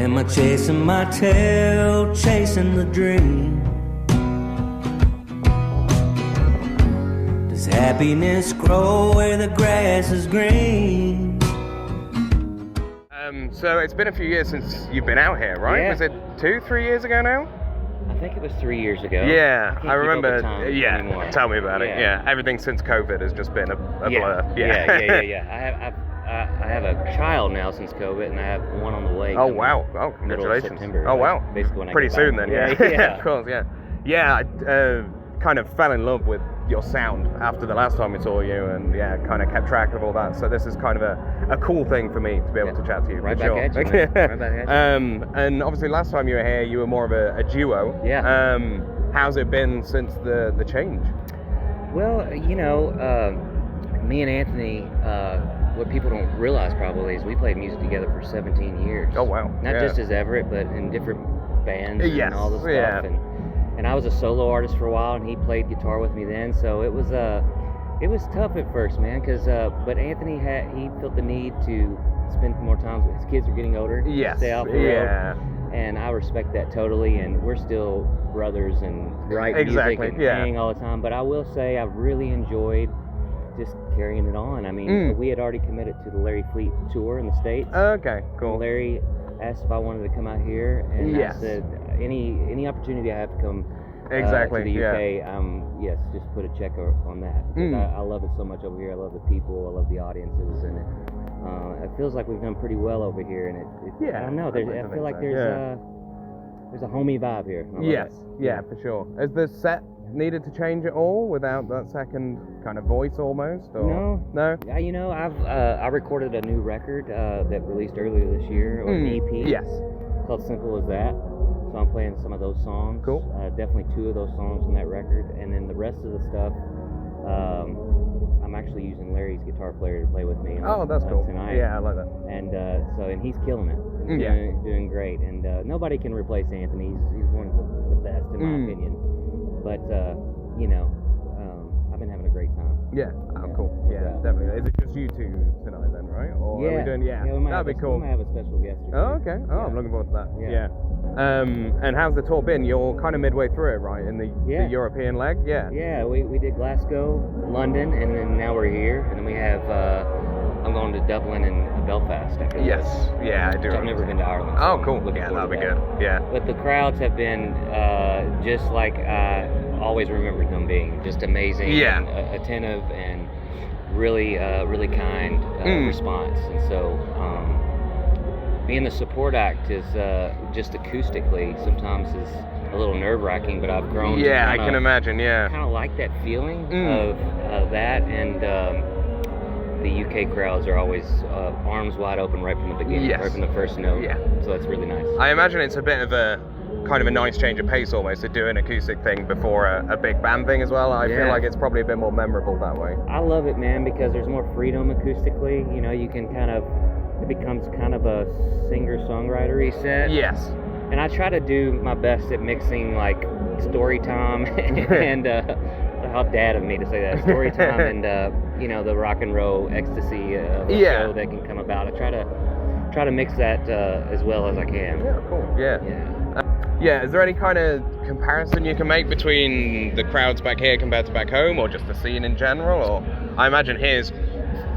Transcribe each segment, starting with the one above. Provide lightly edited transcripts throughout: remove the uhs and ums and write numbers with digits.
am I chasing my tail, chasing the dream? Does happiness grow where the grass is green? So it's been a few years since you've been out here, right? Yeah. Was it 2-3 years ago now? I think it was 3 years ago. Yeah, I I remember. yeah, Yeah, tell me about it. Yeah, everything since COVID has just been a blur. Yeah. I have a child now since COVID, and I have one on the way. Oh wow! Oh, middle of congratulations! September, Oh wow! Basically, when I Pretty get soon back. then. Yeah. Of course. Yeah. I kind of fell in love with your sound after the last time we saw you, and kind of kept track of all that. So this is kind of a cool thing for me to be able to chat to you. Right for back sure. at you, man. Right back at you. And obviously last time you were here, you were more of a duo. Yeah. How's it been since the change? Well, me and Anthony, what people don't realize probably is we played music together for 17 years. Oh wow! Not just as Everette, but in different bands and all this stuff. Yeah. And I was a solo artist for a while, and he played guitar with me then. So it was tough at first, man. But Anthony he felt the need to spend more time with his kids. Are getting older. Yes. Stay out the road. And I respect that totally. And we're still brothers and write music and hang all the time. But I will say I've really enjoyed just carrying it on. I mean, we had already committed to the Larry Fleet tour in the States. Okay, cool. And Larry asked if I wanted to come out here, and I said any opportunity I have to come to the UK, yes, just put a check on that. Because I love it so much over here. I love the people, I love the audiences, and it feels like we've done pretty well over here. And I don't know. I feel like there's a homey vibe here. For sure. Is the set needed to change at all without that second kind of voice almost? Or? No. I recorded a new record that released earlier this year, or an EP. Yes. Called Simple as That. So I'm playing some of those songs. Cool. Definitely 2 of those songs on that record, and then the rest of the stuff, I'm actually using Larry's guitar player to play with me. That's cool. Tonight. Yeah, I like that. And and he's killing it. He's doing great, and nobody can replace Anthony. He's one of the best in my opinion. But I've been having a great time. Yeah. Oh, cool. Yeah, definitely. Is it just you two tonight then, right? Or are we doing? That'd be cool. We might have a special guest. Oh, okay. Oh, I'm looking forward to that. Yeah. And how's the tour been? You're kind of midway through it, right? In the European leg? Yeah. Yeah, we did Glasgow, London, and then now we're here. And then we have, I'm going to Dublin and Belfast after Yes. this. Yeah, I do. I've never been to Ireland. So oh, cool. Yeah, that'll be good. Yeah. But the crowds have been just like I always remembered them being. Just amazing. Yeah. And, attentive and really kind response. And so being the support act is just acoustically sometimes is a little nerve-wracking, but I've grown to I can imagine, kind of like that feeling of that, and the UK crowds are always arms wide open right from the beginning, right from the first note, so that's really nice. I imagine it's a bit of a kind of a nice change of pace almost to do an acoustic thing before a big band thing as well. I feel like it's probably a bit more memorable that way. I love it, man, because there's more freedom acoustically. You can it becomes kind of a singer-songwriter-y set. Yes. And I try to do my best at mixing like story time and how dad of me to say that, story time and the rock and roll ecstasy of a show that can come about. I try to mix that as well as I can. Yeah, cool. Yeah. Is there any kind of comparison you can make between the crowds back here compared to back home, or just the scene in general? Or I imagine here's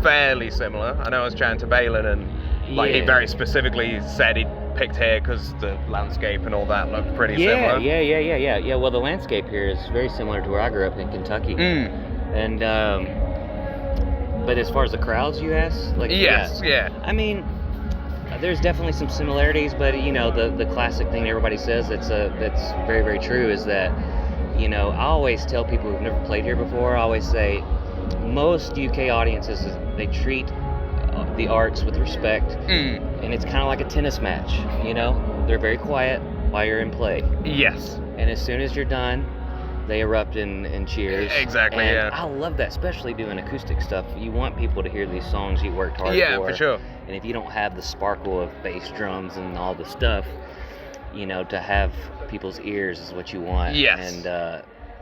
fairly similar. I know I was chatting to Balin, and he very specifically said he picked here because the landscape and all that looked pretty similar. Yeah. Well, the landscape here is very similar to where I grew up in Kentucky. And but as far as the crowds, you ask, I mean, there's definitely some similarities, but the classic thing everybody says that's very, very true is that I always tell people who've never played here before, I always say most UK audiences, they treat the arts with respect, and it's kind of like a tennis match. They're very quiet while you're in play. Yes. And as soon as you're done, they erupt in cheers. Exactly. And I love that, especially doing acoustic stuff. You want people to hear these songs you worked hard for. Yeah, for sure. And if you don't have the sparkle of bass drums and all the stuff, to have people's ears is what you want. Yes.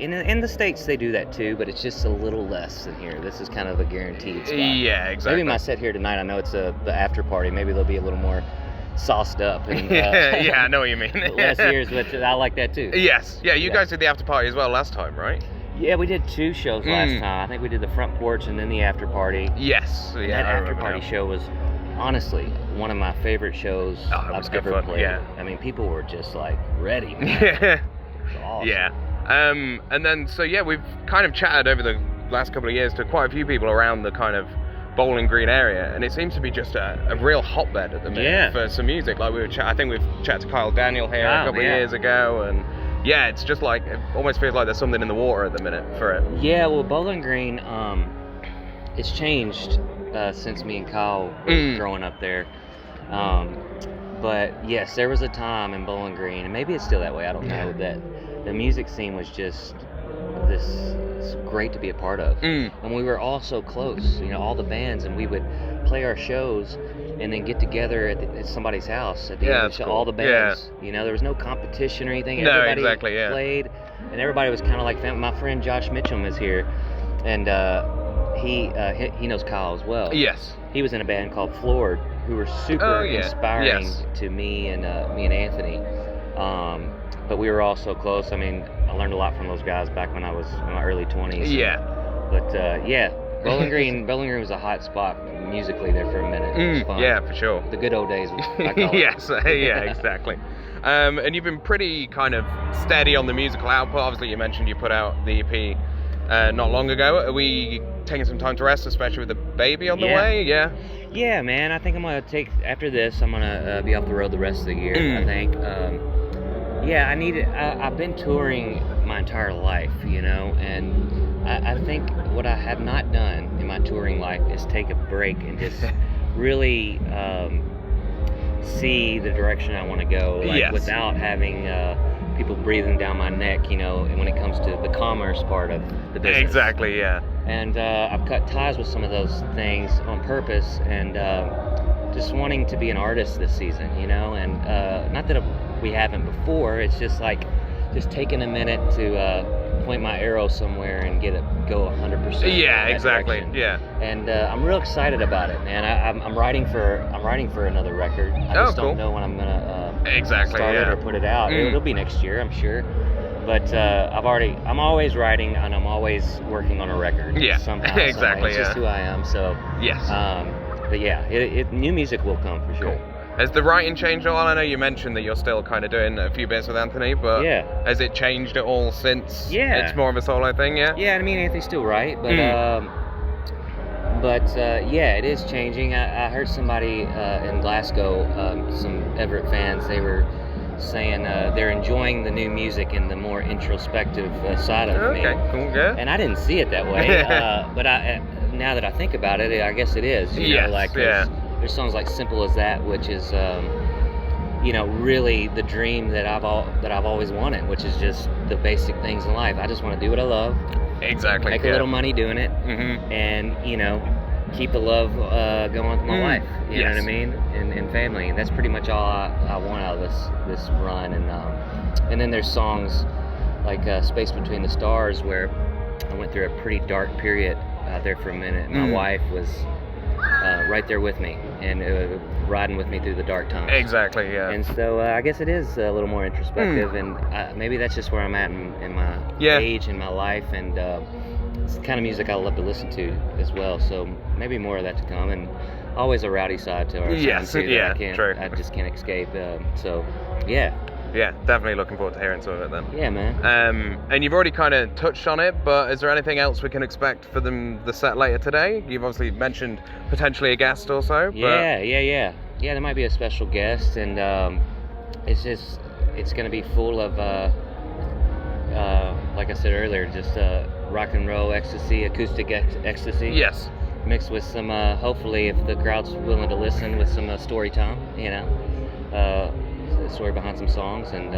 And in the States they do that too, but it's just a little less than here. This is kind of a guaranteed spot. Yeah, exactly. Maybe my set here tonight, I know it's the after party. Maybe there'll be a little more sauced up. And, yeah, I know what you mean. less years, but I like that too. Yes, yeah, you guys did the after party as well last time, right? Yeah, we did 2 shows last time. I think we did the front porch and then the after party. Yes, and that after party show was honestly one of my favorite shows I've ever played. Yeah. I mean, people were just like ready. Man. Yeah. Awesome. Yeah. And then so yeah, we've kind of chatted over the last couple of years to quite a few people around the kind of Bowling Green area, and it seems to be just a real hotbed at the minute for some music. Like I think we've chatted to Kyle Daniel here a couple of years ago, and yeah, it's just like it almost feels like there's something in the water at the minute for it. Yeah, well, Bowling Green, it's changed since me and Kyle were growing up there. But yes, there was a time in Bowling Green, and maybe it's still that way, I don't know, that the music scene was just this great to be a part of. And we were all so close, all the bands, and we would play our shows and then get together at somebody's house at the end of the show, all the bands. There was no competition or anything. Everybody played, and everybody was kind of like family. My friend Josh Mitchum is here, and he knows Kyle as well. Yes. He was in a band called Floored, who were super inspiring to me and Anthony. But we were all so close. I mean, I learned a lot from those guys back when I was in my early 20s. Yeah. But Bowling Green was a hot spot musically there for a minute. It was fun. Yeah, for sure. The good old days, I call it. Yes, yeah, exactly. And you've been pretty kind of steady on the musical output. Obviously, you mentioned you put out the EP not long ago. Are we taking some time to rest, especially with the baby on the way? Yeah. Yeah, man. I think I'm gonna after this. I'm gonna be off the road the rest of the year. I think. I need it. I've been touring my entire life, and I think what I have not done in my touring life is take a break and just really see the direction I want to go, without having people breathing down my neck, and when it comes to the commerce part of the business. Exactly, yeah. And I've cut ties with some of those things on purpose, and just wanting to be an artist this season, and not that we haven't before. It's just like taking a minute to point my arrow somewhere and go 100%. Yeah, exactly. Direction. Yeah. And I'm real excited about it, man. I'm writing for another record. I just don't know when I'm gonna start it or put it out. It'll be next year, I'm sure. But I'm always writing, and I'm always working on a record. Yeah. Somehow. Exactly. It's just who I am. So. Yes. But yeah, new music will come for sure. Cool. Has the writing changed at all? I know you mentioned that you're still kind of doing a few bits with Anthony, but has it changed at all since it's more of a solo thing, Yeah, I mean, Anthony's still right, but it is changing. I heard somebody in Glasgow, some Everette fans, they were saying they're enjoying the new music and the more introspective side of me. Okay, cool, good. And I didn't see it that way, but now that I think about it, I guess it is. There's songs like "Simple as That," which is, really the dream that I've always wanted, which is just the basic things in life. I just want to do what I love. Exactly. Make a little money doing it, and keep the love going with my wife. You know what I mean? And family. And that's pretty much all I want out of this run. And then there's songs like "Space Between the Stars," where I went through a pretty dark period out there for a minute. My wife was right there with me and riding with me through the dark times. Exactly, yeah. And so I guess it is a little more introspective, and maybe that's just where I'm at in my age and my life, and it's the kind of music I love to listen to as well. So maybe more of that to come, and always a rowdy side to our sound too. True. I just can't escape. Yeah, definitely looking forward to hearing some of it then. Yeah, man. And you've already kind of touched on it, but is there anything else we can expect for the set later today? You've obviously mentioned potentially a guest or so. Yeah, there might be a special guest, and it's going to be full of, like I said earlier, just rock and roll ecstasy, acoustic ecstasy. Yes. Mixed with some, hopefully, if the crowd's willing to listen, with some story time, story behind some songs, and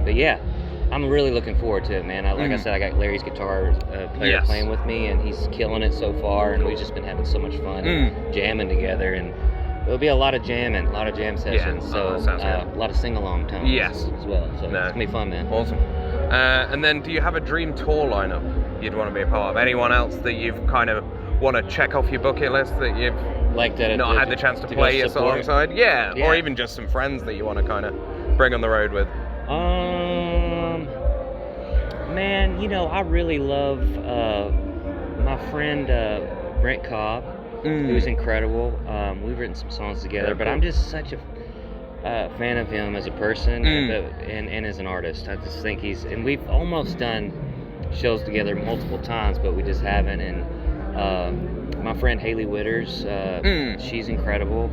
but yeah, I'm really looking forward to it, man. Like I said, I got Larry's guitar player playing with me, and he's killing it so far, and we've just been having so much fun jamming together, and there'll be a lot of jam sessions, so a lot of sing-along times as well, so it's gonna be fun, man. Awesome. And then do you have a dream tour lineup you'd want to be a part of? Anyone else that you've kind of want to check off your bucket list that you've Like that. not had the chance to play us alongside. Yeah, or even just some friends that you want to kind of bring on the road with. Man, you know, I really love my friend Brent Cobb, who's incredible. We've written some songs together, but I'm just such a fan of him as a person and as an artist. I just think and we've almost done shows together multiple times, but we just haven't. And my friend Haley Witters, she's incredible.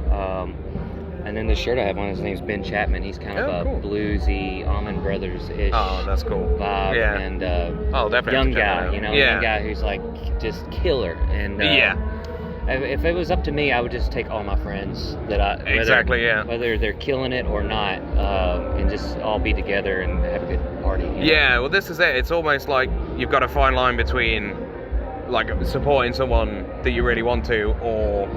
And then the shirt I have on, his name's Ben Chapman. He's kind of a bluesy Allman Brothers-ish that's cool. vibe. Yeah. And definitely young guy, you know, young guy who's like just killer. And if it was up to me, I would just take all my friends that whether they're killing it or not, and just all be together and have a good party. You know? Well, this is it. It's almost like you've got a fine line between like supporting someone that you really want to, or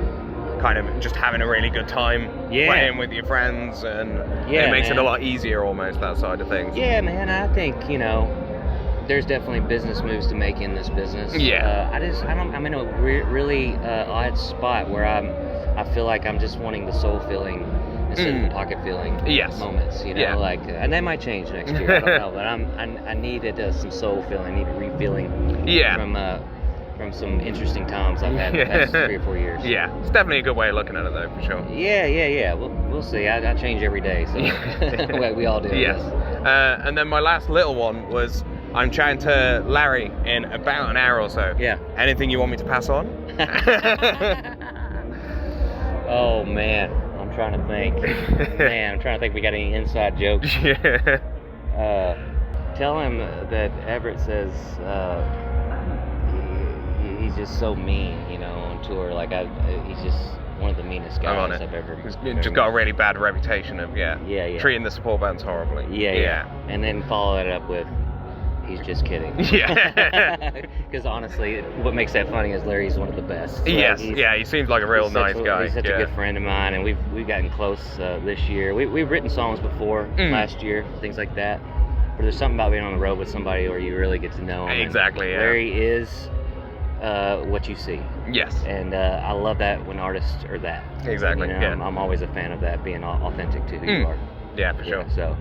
kind of just having a really good time playing with your friends, and it makes it a lot easier almost, that side of things. Yeah, man, I think, you know, there's definitely business moves to make in this business. I'm in a really odd spot where I feel like I'm just wanting the soul filling instead of the pocket filling moments, you know, like, and that might change next year, I don't know, but I needed some soul filling, I need refilling from some interesting times I've had in the past 3 or 4 years. Yeah, it's definitely a good way of looking at it, though, for sure. Yeah. We'll see. I change every day, so we all do. Yes. And then my last little one was, I'm chatting to Larry in about an hour or so. Yeah. Anything you want me to pass on? Oh, man. I'm trying to think. We got any inside jokes. Yeah. Tell him that Everette says... he's just so mean, you know, on tour. Like, he's just one of the meanest guys I've ever met. He's just got a really bad reputation of, treating the support bands horribly. Yeah. And then follow that up with, he's just kidding. Yeah. Because honestly, what makes that funny is Larry's one of the best. So he seems like a real nice guy. He's such a good friend of mine, and we've gotten close this year. We've written songs before last year, things like that. But there's something about being on the road with somebody where you really get to know him. Exactly, Larry is... what you see. Yes. And I love that when artists are that. Exactly. You know, I'm always a fan of that, being authentic to who you are. Yeah, for sure. So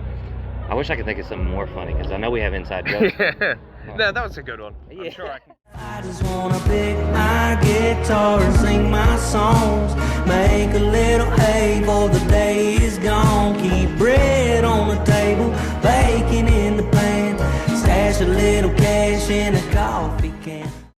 I wish I could think of something more funny, because I know we have inside jokes. No, that was a good one. I'm sure I can. I just wanna pick my guitar and sing my songs, make a little hay before the day is gone, keep bread on the table, bacon in the pan, stash a little cash in a